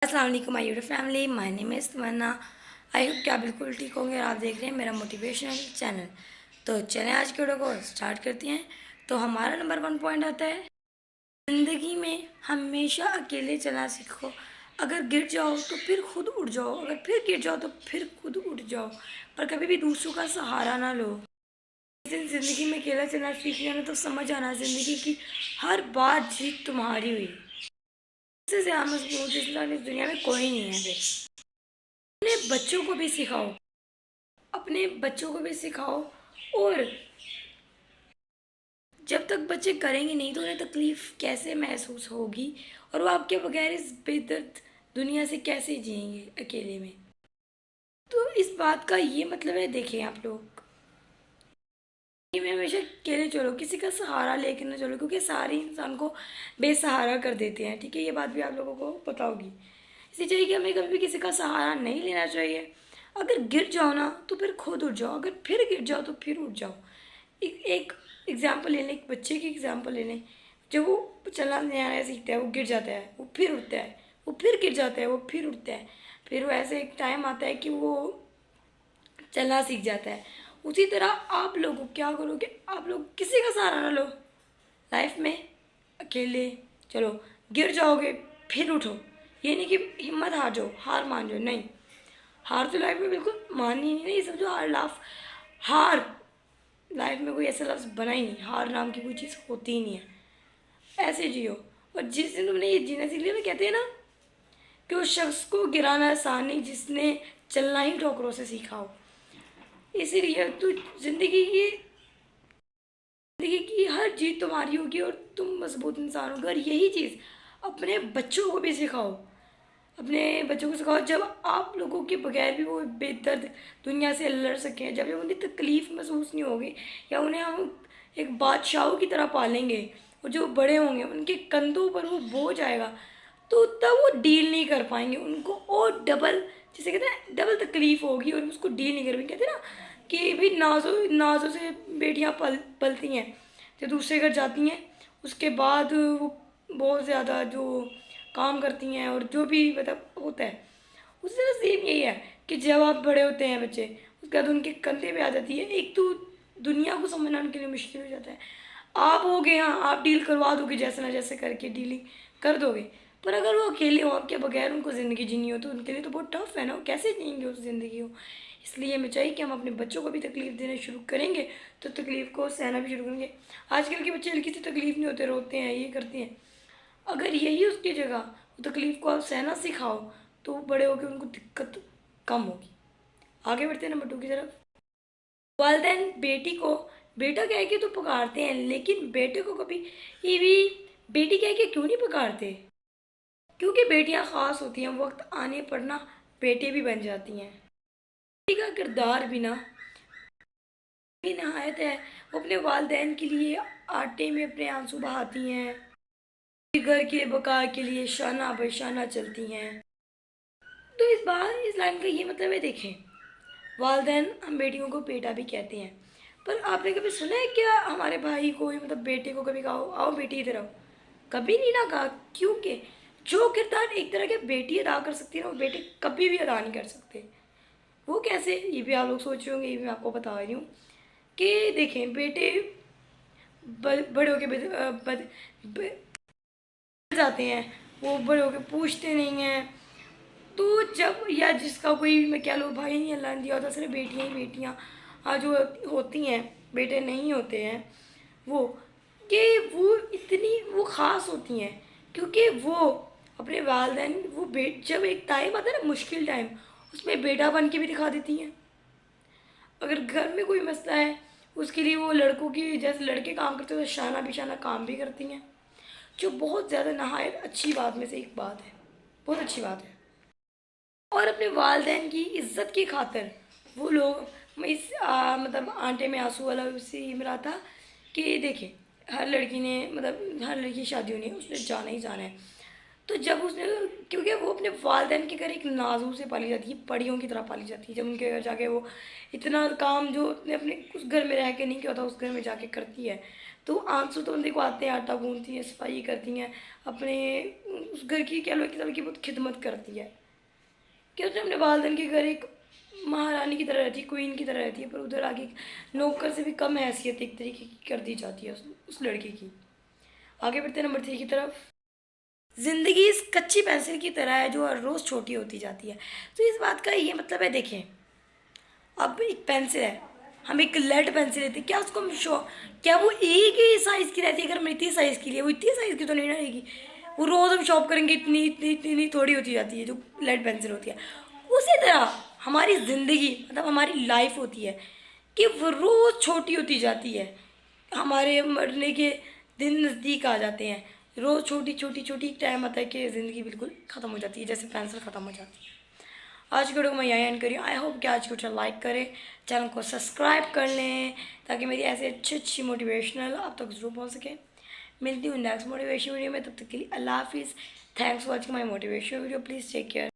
अस्सलाम वालेकुम my YouTube family, my name is Tamanna. I hope कि आप बिल्कुल ठीक होंगे और आप देख रहे हैं मेरा मोटिवेशनल चैनल। तो चलें आज के वीडियो को स्टार्ट करते हैं। तो हमारा नंबर 1 पॉइंट आता है, ज़िंदगी में हमेशा अकेले चलना सीखो। अगर गिर जाओ तो फिर खुद उठ जाओ, अगर फिर गिर जाओ तो फिर खुद उठ जाओ, पर कभी भी दूसरों का सहारा ना लो। ज़िंदगी में अकेला चलना सीख लिया ना तो समझ आना ज़िंदगी की हर बात जीत तुम्हारी हुई। इससे ज़्यादा मजबूत इंसान इस दुनिया में कोई नहीं है। अपने बच्चों को भी सिखाओ, अपने बच्चों को भी सिखाओ। और जब तक बच्चे करेंगे नहीं तो उन्हें तकलीफ़ कैसे महसूस होगी और वो आपके बगैर इस बेदर्द दुनिया से कैसे जिएंगे अकेले में। तो इस बात का ये मतलब है, देखें आप लोग, कि मैं हमेशा अकेले चलो, किसी का सहारा लेकर ना चलो, क्योंकि सारे इंसान को बेसहारा कर देते हैं। ठीक है, ये बात भी आप लोगों को पता होगी। इसी चाहिए कि हमें कभी भी किसी का सहारा नहीं लेना चाहिए। अगर गिर जाओ ना तो फिर खुद उठ जाओ, अगर फिर गिर जाओ तो फिर उठ जाओ। एक एग्जाम्पल ले लें, एक बच्चे की एग्जाम्पल ले लें। जब वो चलना नया नया सीखता है, वो गिर जाता है, वो फिर उठता है, वो फिर गिर जाता है, वो फिर उठता है। फिर वो ऐसे एक टाइम आता है कि वो चलना सीख जाता है। उसी तरह आप लोग क्या करोगे, आप लोग किसी का सहारा ना लो लाइफ में, अकेले चलो। गिर जाओगे फिर उठो, ये नहीं कि हिम्मत हार जाओ, हार मान जाओ, नहीं। हार तो लाइफ में बिल्कुल माननी नहीं, नहीं समझो। हार लाइफ में कोई ऐसा लफ्ज़ बना ही नहीं, हार नाम की कोई चीज़ होती ही नहीं है। ऐसे जियो। और जिस दिन तुमने ये जीना सीख लिया ना, कहते हैं ना कि उस शख्स को गिराना आसान नहीं जिसने चलना ही ठोकरों से सीखा हो। इसीलिए तो ज़िंदगी की हर जीत तुम्हारी होगी और तुम मजबूत इंसान होगे। और यही चीज़ अपने बच्चों को भी सिखाओ, अपने बच्चों को सिखाओ। जब आप लोगों के बगैर भी वो बेदर्द दुनिया से लड़ सकें, जब उन्हें तकलीफ़ महसूस नहीं होगी, या उन्हें हम एक बादशाहों की तरह पालेंगे, और जो बड़े होंगे उनके कंधों पर वो बोझ आएगा, तो तब वो डील नहीं कर पाएंगे। उनको और डबल, जिसे कहते हैं डबल तकलीफ़ होगी और उसको डील नहीं कर पाएंगे। कहते हैं ना कि भी नाजों नाजों से बेटियां पलती हैं, जब दूसरे घर जाती हैं उसके बाद वो बहुत ज़्यादा जो काम करती हैं और जो भी मतलब होता है, उसी तरह सेम यही है कि जब आप बड़े होते हैं बच्चे, उसके बाद उनके कंधे पे आ जाती है। एक तो दुनिया को समझना उनके लिए मुश्किल हो जाता है। आप हो गए, हाँ आप डील करवा दोगे, जैसे ना जैसे करके डीलिंग कर दोगे, पर अगर वो अकेले हो, आपके बगैर उनको ज़िंदगी जीनी हो, तो उनके लिए तो बहुत टफ है ना, वो कैसे जिएंगे उस ज़िंदगी को। इसलिए हमें चाहिए कि हम अपने बच्चों को भी तकलीफ़ देना शुरू करेंगे तो तकलीफ़ को सहना भी शुरू करेंगे। आजकल के बच्चे हल्की सी तकलीफ़ नहीं होते, रोते हैं, ये करते हैं। अगर यही उसकी जगह तकलीफ़ को आप सहना सिखाओ, तो बड़े होकर उनको दिक्कत कम होगी। आगे बढ़ते हैं नंबर 2 की तरफ। वालिदैन बेटी को बेटा कह के तो पुकारते हैं, लेकिन बेटे को कभी ये भी बेटी कह के क्यों नहीं पुकारते? क्योंकि बेटियां ख़ास होती हैं, वक्त आने पर ना बेटे भी बन जाती हैं। बेटी का किरदार भी नहायत है। वो अपने वालिदैन के लिए आटे में अपने आंसू बहाती हैं, घर के बका के लिए शाना बशाना चलती हैं। तो इस लाइन का ये मतलब है, देखें, वालिदैन हम बेटियों को बेटा भी कहते हैं, पर आपने कभी सुना है क्या हमारे भाई को, मतलब बेटे को कभी कहा आओ बेटी इधर आओ? कभी नहीं ना कहा। क्योंकि जो किरदार एक तरह के बेटी अदा कर सकती है ना, वो बेटे कभी भी अदा नहीं कर सकते। वो कैसे, ये भी आप लोग सोच रहे होंगे, ये भी मैं आपको बता रही हूँ कि देखें, बेटे बड़े होके जाते हैं, वो बड़े होके पूछते नहीं हैं। तो जब, या जिसका कोई, मैं क्या लो, भाई नहीं अल्लाह ने दिया होता, सिर्फ बेटियाँ ही बेटियाँ जो होती हैं, बेटे नहीं होते हैं, वो कि वो इतनी वो ख़ास होती हैं, क्योंकि वो अपने वालिदैन, वो जब एक टाइम आता है ना मुश्किल टाइम, उसमें बेटा बन के भी दिखा देती हैं। अगर घर में कोई मसला है, उसके लिए वो लड़कों की जैसे लड़के काम करते हैं, तो शाना बिशाना काम भी करती हैं, जो बहुत ज़्यादा नहायत अच्छी बात में से एक बात है, बहुत अच्छी बात है। और अपने वालिदैन की इज़्ज़त की खातिर वो लोग, मैं मतलब आंटे में आंसू वाला उससे ये मेरा था कि देखिए, हर लड़की ने, मतलब हर लड़की की शादी होनी है, उसने जाना ही जाना है। तो जब उसने, क्योंकि वो अपने वालिदैन के घर एक नाज़ू से पाली जाती है, परियों की तरह पाली जाती है। जब उनके घर जाके वो इतना काम जो उसने अपने उस घर में रह के नहीं किया होता, उस घर में जाके करती है, तो आंसू तो देखो आते हैं, आटा गूंथती हैं, सफाई करती हैं, अपने उस घर की कह लो एक तरह की बहुत खिदमत करती है। क्या तो अपने वालदेन के घर एक महारानी की तरह रहती है, क्वीन की तरह रहती है, पर उधर आगे नौकर से भी कम हैसियत एक तरीके की कर दी जाती है उस लड़की की। आगे बढ़ते हैं नंबर 3 की तरफ। ज़िंदगी इस कच्ची पेंसिल की तरह है जो हर रोज़ छोटी होती जाती है। तो इस बात का ये मतलब है, देखें अब एक पेंसिल है, हम एक लेड पेंसिल लेते हैं, क्या उसको हम क्या वो एक ही साइज़ की रहती है? अगर हम इतनी साइज़ की लिए, वो इतनी साइज़ की तो नहीं रहेगी। वो रोज़ हम शॉप करेंगे, इतनी इतनी इतनी इतनी थोड़ी होती जाती है जो लेड पेंसिल होती है। उसी तरह हमारी ज़िंदगी मतलब हमारी लाइफ होती है कि वो रोज़ छोटी होती जाती है, हमारे मरने के दिन नज़दीक आ जाते हैं, रोज़ छोटी छोटी छोटी टाइम आता है कि ज़िंदगी बिल्कुल ख़त्म हो जाती है, जैसे पेंसिल ख़त्म हो जाती है। आज की वीडियो को मैं यहीं एंड करी। आई होप कि आज की वीडियो लाइक करें, चैनल को सब्सक्राइब कर लें ताकि मेरी ऐसे अच्छी अच्छी मोटिवेशनल आप तक जरूर पहुंच सके। मिलती हूँ नेक्स्ट मोटिवेशन वीडियो में, तब तक के लिए अल्लाह हाफिज़। Thanks for watching my motivation video. Please take care.